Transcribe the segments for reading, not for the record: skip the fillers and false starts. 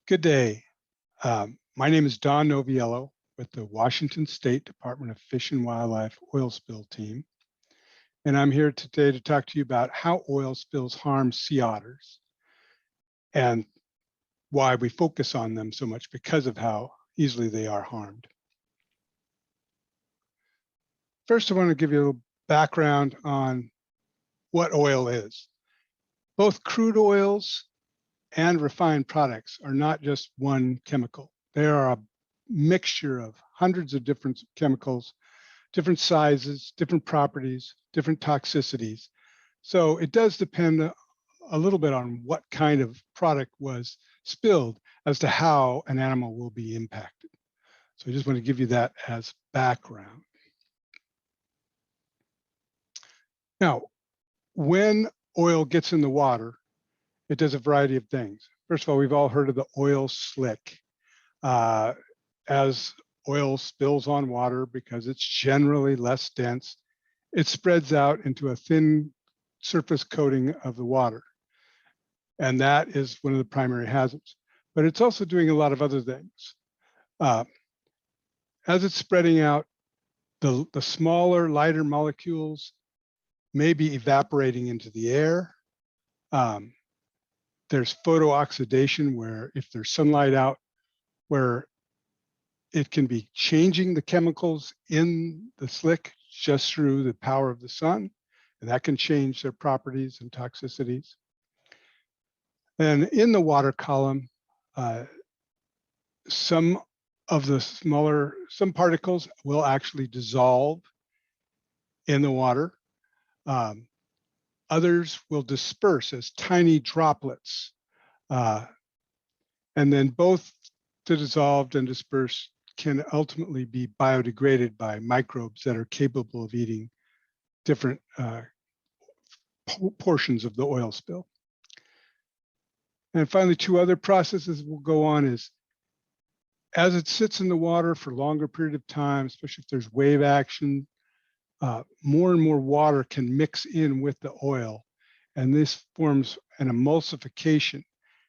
Good day. My name is Don Noviello with the Washington State Department of Fish and Wildlife Oil Spill Team. And I'm here today to talk to you about how oil spills harm sea otters and why we focus on them so much because of how easily they are harmed. First, I want to give you a little background on what oil is. Both crude oils and refined products are not just one chemical. They are a mixture of hundreds of different chemicals, different sizes, different properties, different toxicities. So it does depend a little bit on what kind of product was spilled as to how an animal will be impacted. So I just want to give you that as background. Now, when oil gets in the water, it does a variety of things. First of all, we've all heard of the oil slick. As oil spills on water, because it's generally less dense, it spreads out into a thin surface coating of the water. And that is one of the primary hazards. But it's also doing a lot of other things. As it's spreading out, the smaller, lighter molecules may be evaporating into the air. There's photooxidation, where if there's sunlight out, where it can be changing the chemicals in the slick just through the power of the sun, and that can change their properties and toxicities. And in the water column, some particles will actually dissolve in the water. Others will disperse as tiny droplets. And then both the dissolved and dispersed can ultimately be biodegraded by microbes that are capable of eating different portions of the oil spill. And finally, two other processes will go on is, as it sits in the water for a longer period of time, especially if there's wave action, more and more water can mix in with the oil, and this forms an emulsification,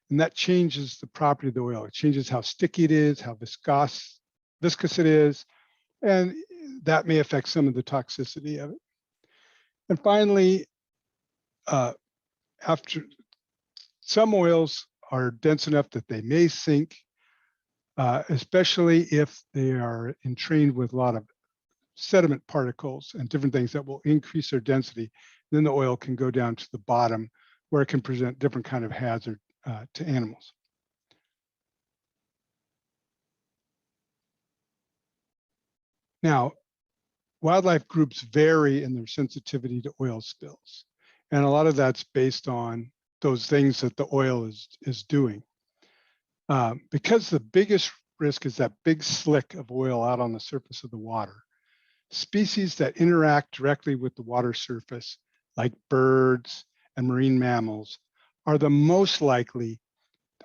and that changes the property of the oil. It changes how sticky it is, how viscous it is, and that may affect some of the toxicity of it. And finally, after some oils are dense enough that they may sink, especially if they are entrained with a lot of sediment particles and different things that will increase their density. Then the oil can go down to the bottom, where it can present different kind of hazard to animals. Now, wildlife groups vary in their sensitivity to oil spills, and a lot of that's based on those things that the oil is doing. Because the biggest risk is that big slick of oil out on the surface of the water, species that interact directly with the water surface, like birds and marine mammals, are the most likely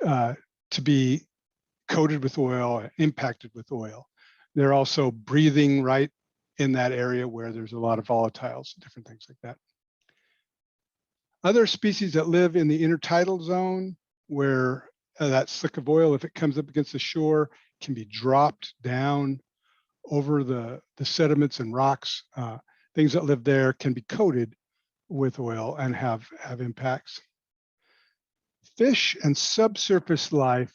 to be coated with oil, impacted with oil. They're also breathing right in that area where there's a lot of volatiles, different things like that. Other species that live in the intertidal zone, where that slick of oil, if it comes up against the shore, can be dropped down over the sediments and rocks. Things that live there can be coated with oil and have impacts. Fish and subsurface life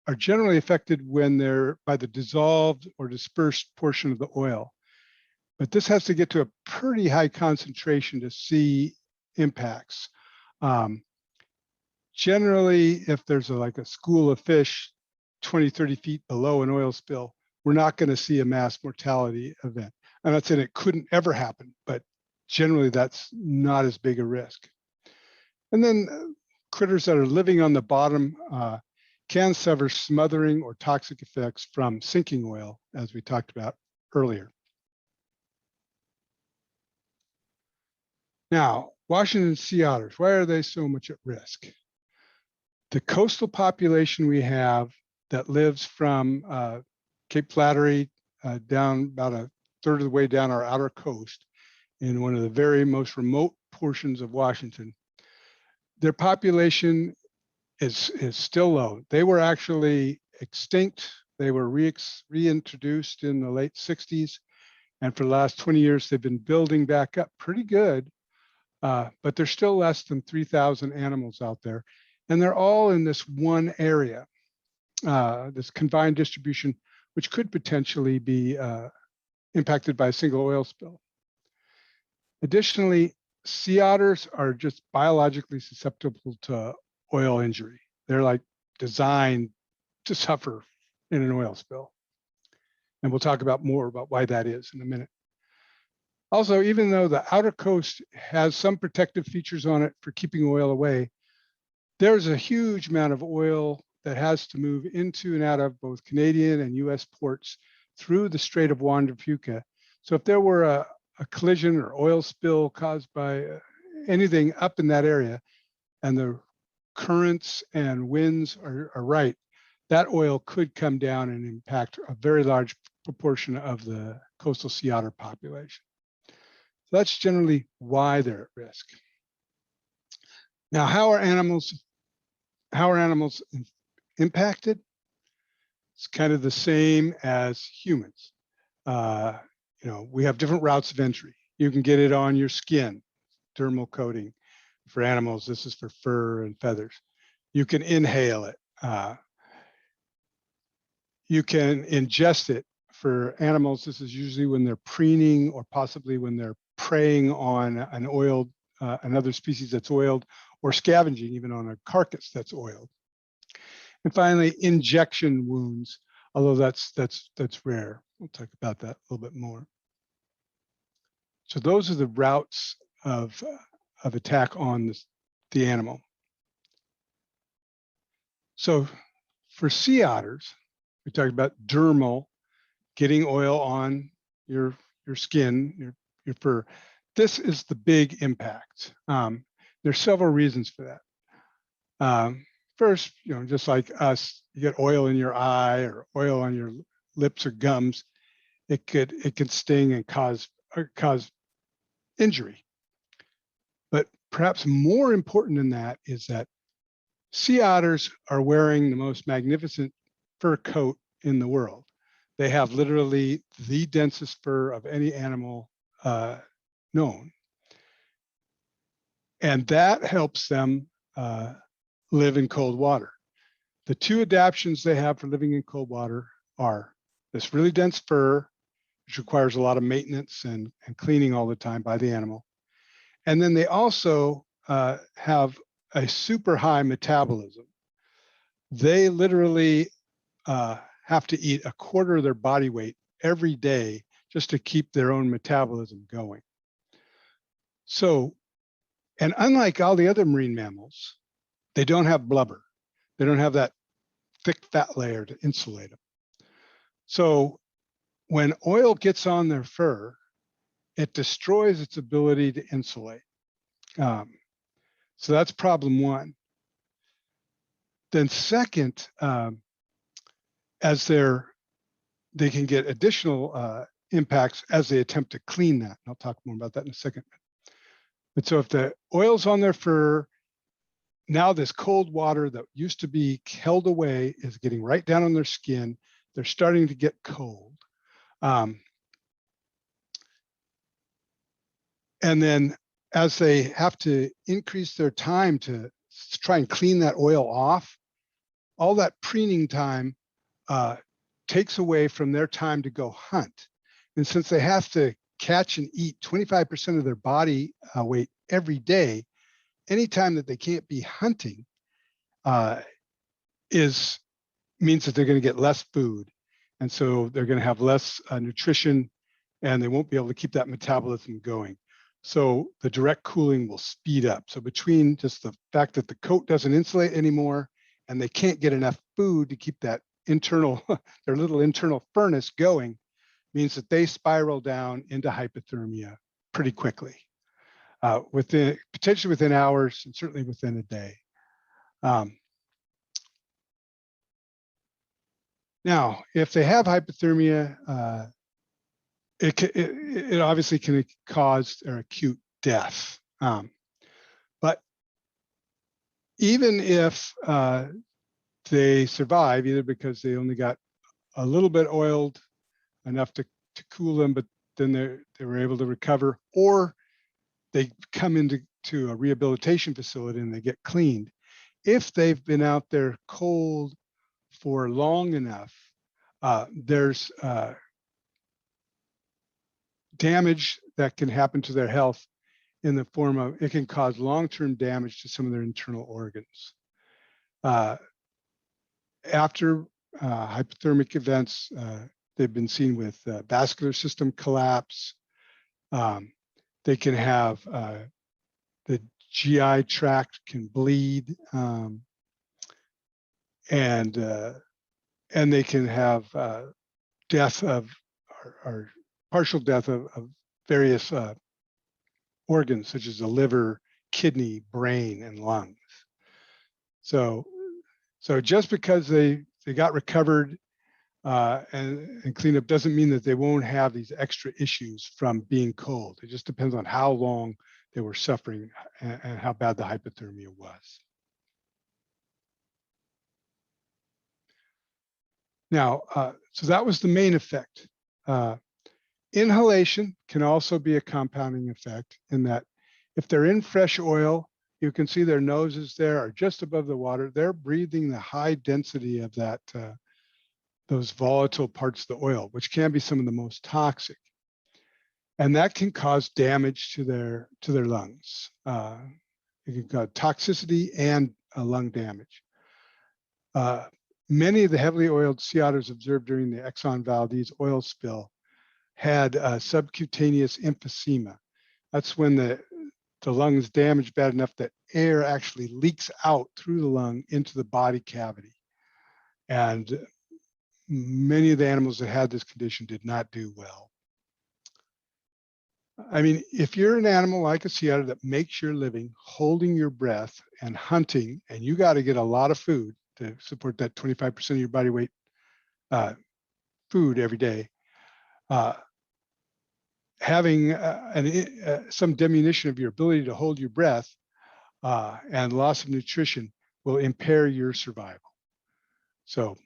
are generally affected when they're by the dissolved or dispersed portion of the oil. But this has to get to a pretty high concentration to see impacts. Generally, if there's like a school of fish 20, 30 feet below an oil spill, we're not going to see a mass mortality event. I'm not saying it couldn't ever happen, but generally that's not as big a risk. And then critters that are living on the bottom can suffer smothering or toxic effects from sinking oil, as we talked about earlier. Now, Washington sea otters, why are they so much at risk? The coastal population we have that lives from Cape Flattery down about a third of the way down our outer coast in one of the very most remote portions of Washington, their population is still low. They were actually extinct. They were reintroduced in the late 60s. And for the last 20 years, they've been building back up pretty good. But there's still less than 3,000 animals out there. And they're all in this one area, this confined distribution, which could potentially be impacted by a single oil spill. Additionally, sea otters are just biologically susceptible to oil injury. They're like designed to suffer in an oil spill. And we'll talk about more about why that is in a minute. Also, even though the outer coast has some protective features on it for keeping oil away, there's a huge amount of oil that has to move into and out of both Canadian and US ports through the Strait of Juan de Fuca. So if there were a collision or oil spill caused by anything up in that area, and the currents and winds are right, that oil could come down and impact a very large proportion of the coastal sea otter population. So that's generally why they're at risk. Now, how are animals impacted? It's kind of the same as humans. We have different routes of entry. You can get it on your skin, dermal coating. For animals, this is for fur and feathers. You can inhale it. You can ingest it. For animals, this is usually when they're preening or possibly when they're preying on another species that's oiled, or scavenging even on a carcass that's oiled. And finally, injection wounds, although that's rare. We'll talk about that a little bit more. So those are the routes of attack on the animal. So for sea otters, we talked about dermal, getting oil on your skin, your fur. This is the big impact. There's several reasons for that. First, just like us, you get oil in your eye or oil on your lips or gums, it can sting and cause injury. But perhaps more important than that is that sea otters are wearing the most magnificent fur coat in the world. They have literally the densest fur of any animal known. And that helps them live in cold water. The two adaptations they have for living in cold water are this really dense fur, which requires a lot of maintenance and cleaning all the time by the animal. And then they also have a super high metabolism. They literally have to eat a quarter of their body weight every day just to keep their own metabolism going. So, and unlike all the other marine mammals, they don't have blubber. They don't have that thick fat layer to insulate them. So when oil gets on their fur, it destroys its ability to insulate. So that's problem one. Then second, as they can get additional impacts as they attempt to clean that. And I'll talk more about that in a second. But so if the oil's on their fur, now this cold water that used to be held away is getting right down on their skin. They're starting to get cold. And then as they have to increase their time to try and clean that oil off, all that preening time takes away from their time to go hunt. And since they have to catch and eat 25% of their body weight every day, anytime that they can't be hunting means that they're going to get less food. And so they're going to have less nutrition, and they won't be able to keep that metabolism going. So the direct cooling will speed up. So between just the fact that the coat doesn't insulate anymore and they can't get enough food to keep that their little internal furnace going, means that they spiral down into hypothermia pretty quickly, potentially within hours and certainly within a day. Now, if they have hypothermia, it obviously can cause their acute death. But even if they survive, either because they only got a little bit oiled enough to cool them, but then they were able to recover, or they come into a rehabilitation facility and they get cleaned. If they've been out there cold for long enough, there's damage that can happen to their health in the form of, it can cause long-term damage to some of their internal organs. After hypothermic events, they've been seen with vascular system collapse. They can have the GI tract can bleed, and they can have death of or partial death of various organs such as the liver, kidney, brain, and lungs. So just because they got recovered and cleaned up doesn't mean that they won't have these extra issues from being cold. It just depends on how long they were suffering and how bad the hypothermia was. Now, so that was the main effect. Inhalation can also be a compounding effect in that if they're in fresh oil, you can see their noses there are just above the water. They're breathing the high density of that, those volatile parts of the oil, which can be some of the most toxic. And that can cause damage to their lungs. It can cause toxicity and lung damage. Many of the heavily oiled sea otters observed during the Exxon Valdez oil spill had subcutaneous emphysema. That's when the lungs damaged bad enough that air actually leaks out through the lung into the body cavity. And many of the animals that had this condition did not do well. I mean, if you're an animal like a sea otter that makes your living holding your breath and hunting, and you got to get a lot of food to support that 25% of your body weight food every day, having some diminution of your ability to hold your breath and loss of nutrition will impair your survival. So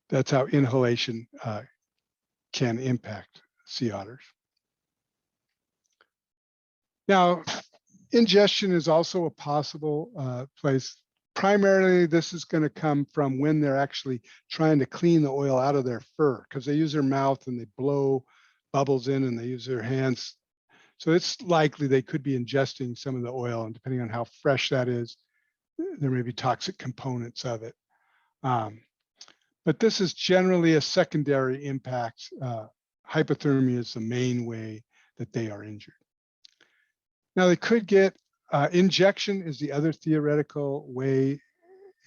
that's how inhalation can impact sea otters. Now, ingestion is also a possible place. Primarily, this is going to come from when they're actually trying to clean the oil out of their fur, because they use their mouth and they blow bubbles in and they use their hands. So it's likely they could be ingesting some of the oil, and depending on how fresh that is, there may be toxic components of it. But this is generally a secondary impact. Hypothermia is the main way that they are injured. Now, they could get injection is the other theoretical way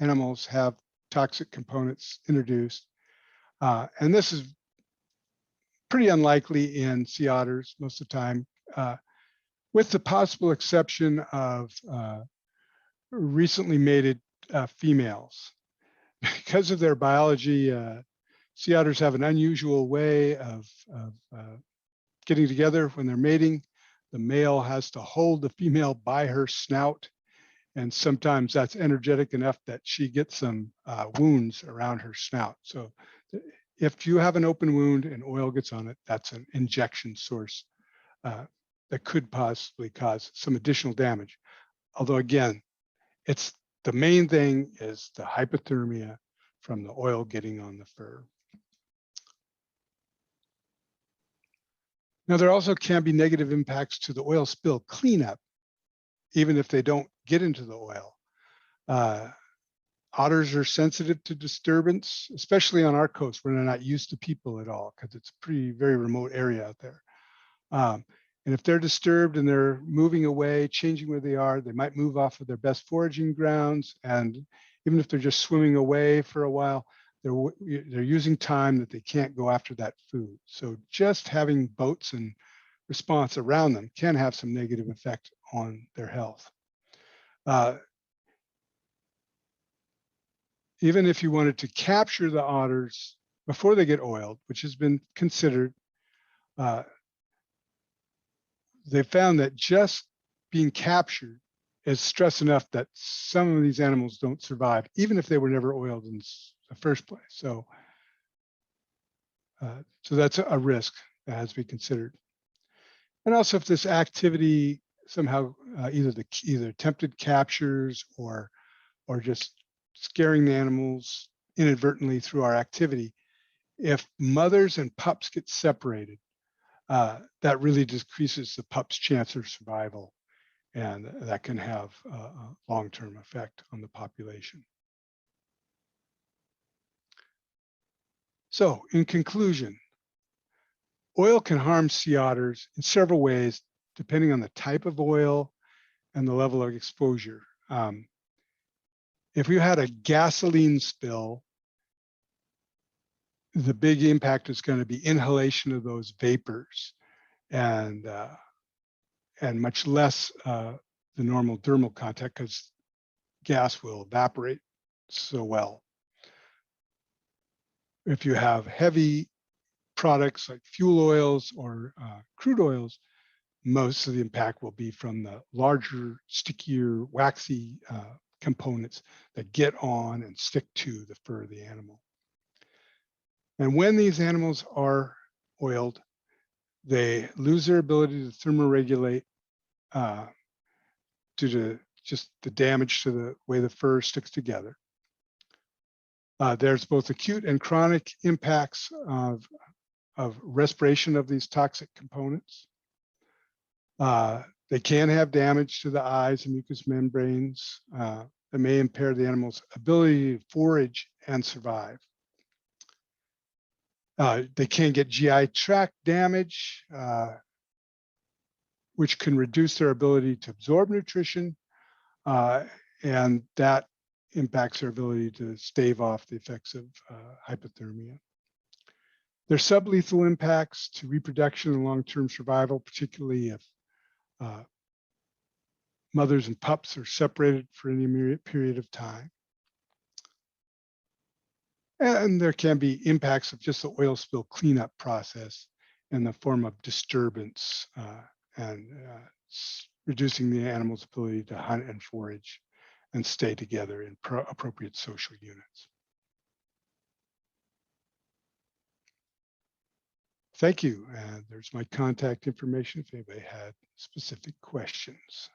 animals have toxic components introduced. And this is pretty unlikely in sea otters most of the time, with the possible exception of recently mated females. Because of their biology, sea otters have an unusual way of getting together when they're mating. The male has to hold the female by her snout, and sometimes that's energetic enough that she gets some wounds around her snout. So if you have an open wound and oil gets on it, that's an injection source that could possibly cause some additional damage. Although again, it's the main thing is the hypothermia from the oil getting on the fur. Now, there also can be negative impacts to the oil spill cleanup, even if they don't get into the oil. Otters are sensitive to disturbance, especially on our coast where they're not used to people at all, because it's a very remote area out there. And if they're disturbed and they're moving away, changing where they are, they might move off of their best foraging grounds. And even if they're just swimming away for a while, they're using time that they can't go after that food. So just having boats and response around them can have some negative effect on their health. Even if you wanted to capture the otters before they get oiled, which has been considered, they found that just being captured is stress enough that some of these animals don't survive, even if they were never oiled in the first place. So that's a risk that has to be considered. And also, if this activity somehow either attempted captures or just scaring the animals inadvertently through our activity, if mothers and pups get separated, that really decreases the pup's chance of survival, and that can have a long-term effect on the population. So, in conclusion, oil can harm sea otters in several ways, depending on the type of oil and the level of exposure. If you had a gasoline spill, the big impact is going to be inhalation of those vapors, and much less the normal dermal contact, because gas will evaporate so well. If you have heavy products like fuel oils or crude oils, most of the impact will be from the larger, stickier, waxy components that get on and stick to the fur of the animal. And when these animals are oiled, they lose their ability to thermoregulate due to just the damage to the way the fur sticks together. There's both acute and chronic impacts of respiration of these toxic components. They can have damage to the eyes and mucous membranes that may impair the animal's ability to forage and survive. They can get GI tract damage, which can reduce their ability to absorb nutrition, and that impacts their ability to stave off the effects of hypothermia. There's sublethal impacts to reproduction and long-term survival, particularly if mothers and pups are separated for any period of time. And there can be impacts of just the oil spill cleanup process in the form of disturbance and reducing the animal's ability to hunt and forage and stay together in appropriate social units. Thank you. And there's my contact information if anybody had specific questions.